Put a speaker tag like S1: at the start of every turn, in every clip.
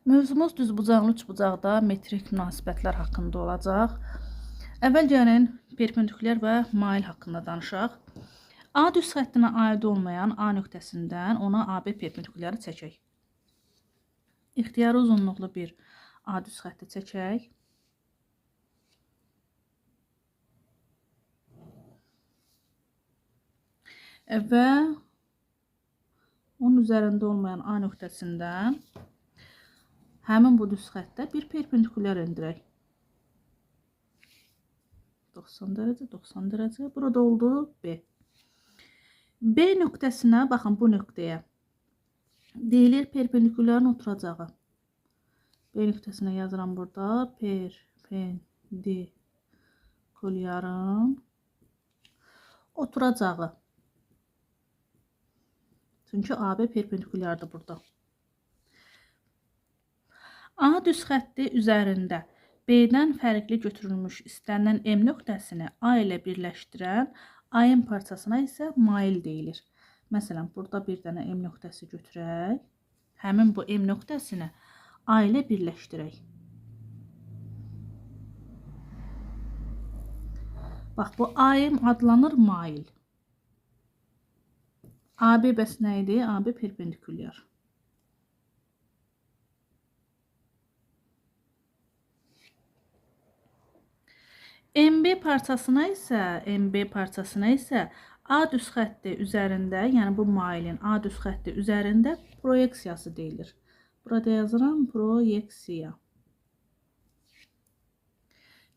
S1: Mövzumuz düzbucaqlı üçbucaqda metrik münasibətlər haqqında olacaq. Əvvəl gəlin perpendikulyar və mail haqqında danışaq. A düz xəttinə aid olmayan A nöqtəsindən ona AB perpendikulyarı çəkək. İxtiyari uzunluqlu bir A düz xətti çəkək. Və onun üzərində olmayan A nöqtəsindən həmin bu düz xəttə bir perpendikulyar endirək. 90 dərəcə, 90 dərəcə. Burada oldu B. B nöqtəsinə, baxın bu nöqtəyə deyilir perpendikulyarın oturacağı. B nöqtəsinə yazıram burada. Perpendikulyarın oturacağı. Çünki AB perpendikulyardır burada. A düz xətti üzərində B-dən fərqli götürülmüş istənilən M nöqtəsini A ilə birləşdirən A-in parçasına isə mail deyilir. Məsələn, burada bir dənə M nöqtəsi götürək. Həmin bu M nöqtəsini A ilə birləşdirək. Bax, bu A-im adlanır mail. AB bəs nə idi? AB perpendikulyar. MB parçasına isə A düz xətti üzərində, yəni bu mailin A düz xətti üzərində proyeksiyası deyilir. Burada yazıram proyeksiya.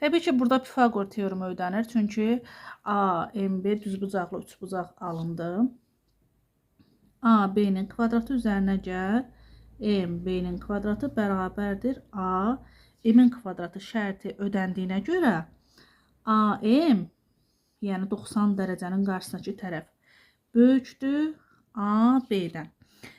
S1: Təbii ki, burada Pifaqor teoremi öyrənir. Çünki A, MB düzbucaqlı üçbucaq alındı. A, B-nin kvadratı üzərinə gəl. M, B-nin kvadratı bərabərdir A, M-in kvadratı şərti ödəndiyinə görə AM, yəni 90 dərəcənin qarşısındakı tərəf böyükdür AB-dən.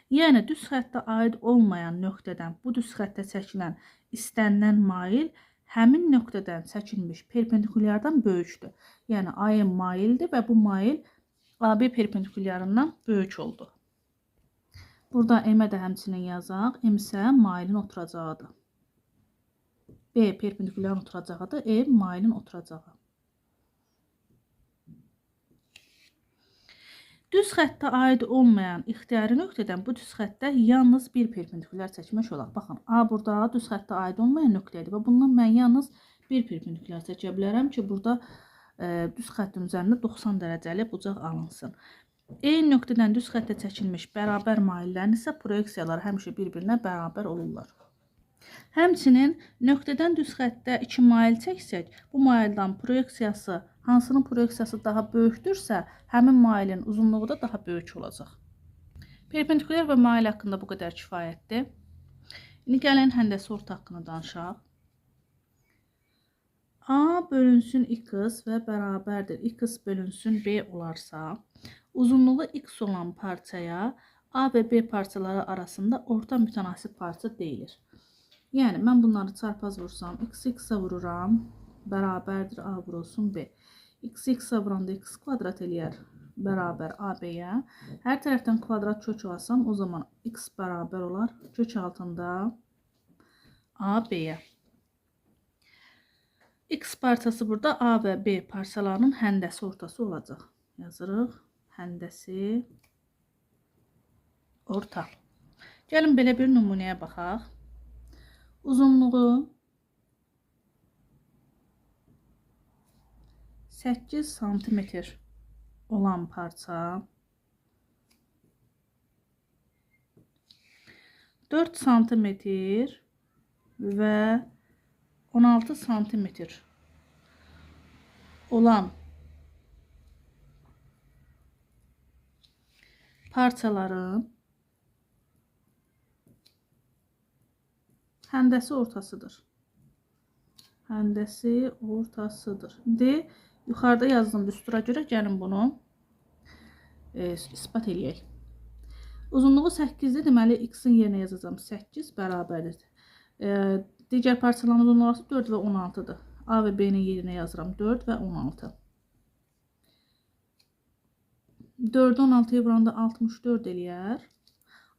S1: Yəni düz xəttə aid olmayan nöqtədən bu düz xəttə çəkilən istənilən mail həmin nöqtədən çəkilmiş perpendikulyardan böyükdür. Yəni AM maildir və bu mail AB perpendikulyarından böyük oldu. Burada M-ə də həmçinin yazaq. M isə mailin oturacağıdır. B perpendikulyarın oturacağıdır. E mailin oturacağı. Düz xəttə aid olmayan ixtiyari nöqtədən bu düz xəttə yalnız bir perpendikulyar çəkmək olar. Baxın, A burada düz xəttə aid olmayan nöqtədir və bundan mən yalnız bir perpendikulyar çəkə bilərəm ki, burada düz xəttin üzərində 90 dərəcəli bucaq alınsın. Eyni nöqtədən düz xəttə çəkilmiş bərabər maillərin isə proyeksiyaları həmişə bir-birinə bərabər olurlar. Həmçinin nöqtədən düz xəttə 2 mail çəksək, bu maildən proyeksiyası, hansının proyeksiyası daha böyükdürsə, həmin mailin uzunluğu da daha böyük olacaq. Perpendikulyar və mail haqqında bu qədər kifayətdir. İndi gəlin həndəsi orta haqqında danışaq. A bölünsün X və bərabərdir X bölünsün B olarsa, uzunluğu X olan parçaya A və B parçaları arasında orta mütənasib parça deyilir. Yəni, mən bunları çarpaz vursam, X-X-a vururam, bərabərdir A vurulsun B. X-X-a vuranda X kvadrat eləyər, bərabər AB-yə. Hər tərəfdən kvadrat kök alsam, o zaman X bərabər olar, kök altında AB-yə. X parçası burada A və B parçalarının həndəsi ortası olacaq. Yazırıq, həndəsi orta. Gəlin belə bir nümunəyə baxaq. Uzunluğu 8 sm olan parça 4 sm və 16 sm olan parçaların həndəsi ortasıdır. Həndəsi ortasıdır. D. Yuxarıda yazdığım düstura görə gəlin bunu ispat eləyək. Uzunluğu 8-dir. Deməli, X-in yerinə yazacağım 8 bərabərdir. Digər parçaların uzunluğu 4 və 16-dır. A və B-nin yerinə yazıram 4 və 16. 4-ü 16-ya vuranda 64 eləyər.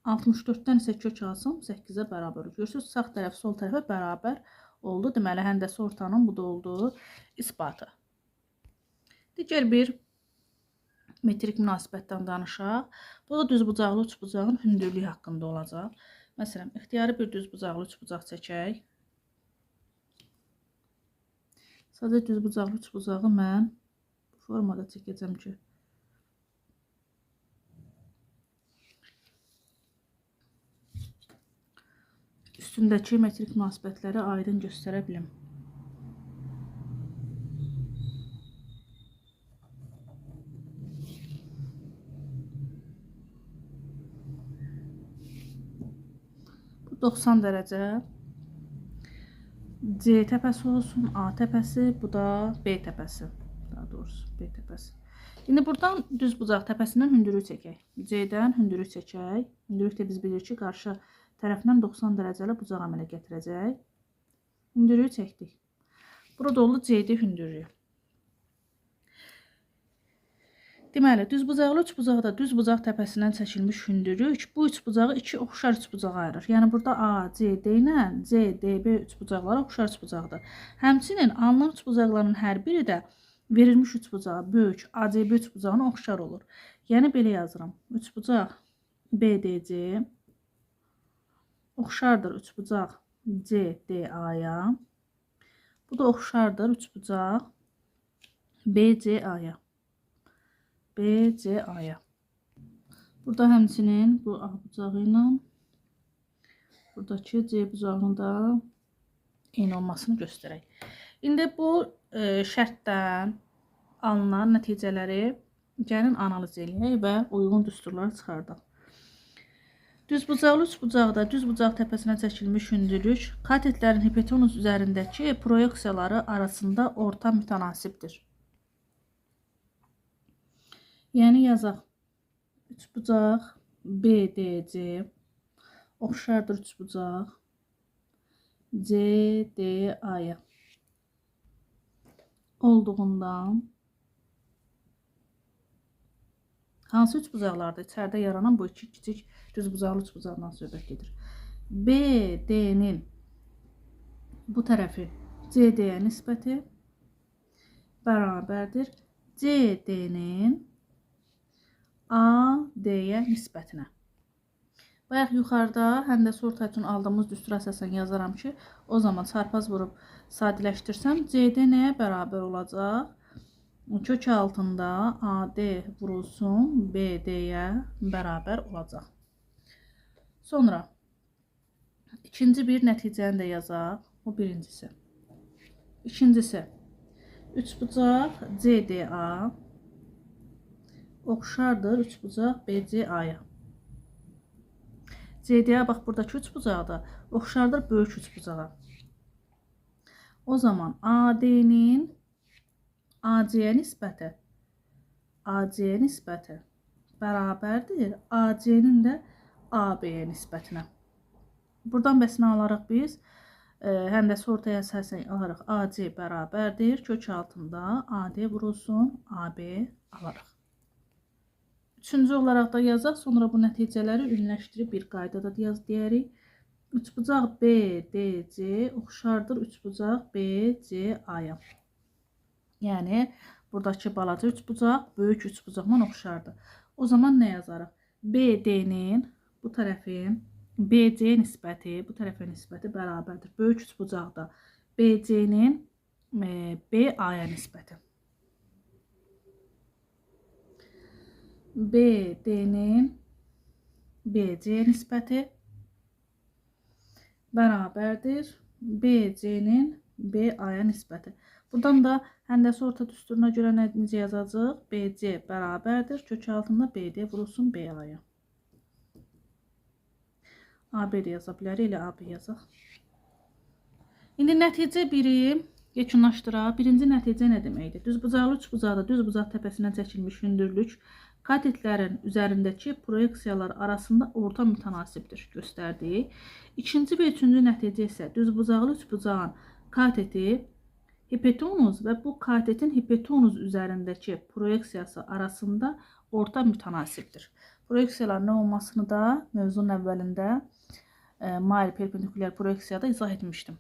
S1: 64-dən isə kök alsam 8-ə bərabər. Görürsünüz, sağ tərəf sol tərəfə bərabər oldu. Deməli, həndəsi ortanın bu da oldu isbatı. Digər bir metrik münasibətdən danışaq. Bu da düzbucaqlı üçbucağın hündürlüyü haqqında olacaq. Məsələn, ixtiyari bir düzbucaqlı üçbucaq çəkək. Sadəcə düzbucaqlı üçbucağı mən bu formada çəkəcəm ki, üstündəki metrik münasibətləri aydın göstərə bilim. Bu 90 dərəcə. C təpəsi olsun, A təpəsi, bu da B təpəsi. Daha doğrusu B təpəsi. İndi buradan düzbucaq təpəsindən hündürlük çəkək. C-dən hündürlük çəkək. Hündürlük də biz bilirik ki, qarşı tərəfindən 90 dərəcəli bucaq əmələ gətirəcək. Hündürlüyü çəkdik. Burada oldu C-də hündürlüyü. Deməli, düzbucaqlı üçbucaqda düzbucaq təpəsindən çəkilmiş hündürlük bu üçbucağı iki oxşar üçbucağa ayırır. Yəni burada ACD ilə CDB üçbucaqları oxşar üçbucaqdır. Həmçinin alınan üçbucaqların hər biri də verilmiş üçbucağa böyük ACB üçbucağına oxşar olur. Yəni belə yazıram. Üçbucaq BDC oxşardır üçbucaq CDA-ya. Bu da oxşardır üçbucaq BCA-ya. BCA-ya. Burada həmçinin bu A bucağı ilə buradakı C bucağının da eyni olmasını göstərək. İndi bu şərtdən alınan nəticələri gəlin analiz edək və uyğun düsturlar çıxardaq. Düzbucaqlı üçbucaqda düzbucaq təpəsinə çəkilmiş hündürlük katetlərin hipotenuz üzərindəki proyeksiyaları arasında orta mütənasibdir. Yəni yazaq. Üçbucaq BDC oxşardır üçbucaq CDA-ya olduğundan hansı üçbucaqlarda içəridə yaranan bu iki kiçik düzbucaqlı üçbucaqdan söhbət gedir. BD-nin bu tərəfi CD-yə nisbəti bərabərdir CD-nin AD-yə nisbətinə. Bayaq yuxarıda həndəsi orta üçün aldığımız düstura əsasən yazaram ki, o zaman çarpaz vurub sadələşdirsəm CD nəyə bərabər olacaq? Kök altında AD vurulsun BD-yə bərabər olacaq. Sonra ikinci bir nəticəni də yazaq. Bu birincisi. İkincisi. Üçbucaq CDA oxşardır üçbucaq BCA-ya. CDA bax buradakı üçbucaqda oxşardır böyük üçbucağa. O zaman AD-nin AC-yə nisbəti bərabərdir AC-nin də AB-yə nisbətinə. Buradan bəs nə alarıq biz? Həndəsi ortaya əsasən alarıq. AC bərabərdir. Kök altında AD vurulsun AB alarıq. Üçüncü olaraq da yazaq. Sonra bu nəticələri ünləşdirib bir qaydada deyərik. Üçbucaq BDC oxşardır üçbucaq BCA-ya. Yəni, buradakı balaca üçbucaq böyük üçbucaqla oxşardır. O zaman nə yazarıq? BD-nin bu tərəfin BC nisbəti, bu tərəfə nisbəti bərabərdir. Böyük üçbucaqda BC-nin BA-ya nisbəti. BD-nin BC nisbəti bərabərdir BC-nin BA-ya nisbəti. Buradan da həndəsi orta düsturuna görə necə yazacaq? BC bərabərdir. Kök altında BD vurulsun BA-ya. AB də yaza bilərik. Elə AB yazaq. İndi nəticə biri yekunlaşdıraq. Birinci nəticə nə deməkdir? Düzbucaqlı üçbucaqda düzbucaq təpəsindən çəkilmiş hündürlük katetlərin üzərindəki proyeksiyalar arasında orta mütənasibdir göstərdik. İkinci və üçüncü nəticə isə düzbucaqlı üçbucağın kateti hipotenuz və bu katetin hipotenuz üzərindəki proyeksiyası arasında orta mütənasibdir. Proyeksiyaların nə olmasını da mövzunun əvvəlində mail perpendikulyar proyeksiyada izah etmişdim.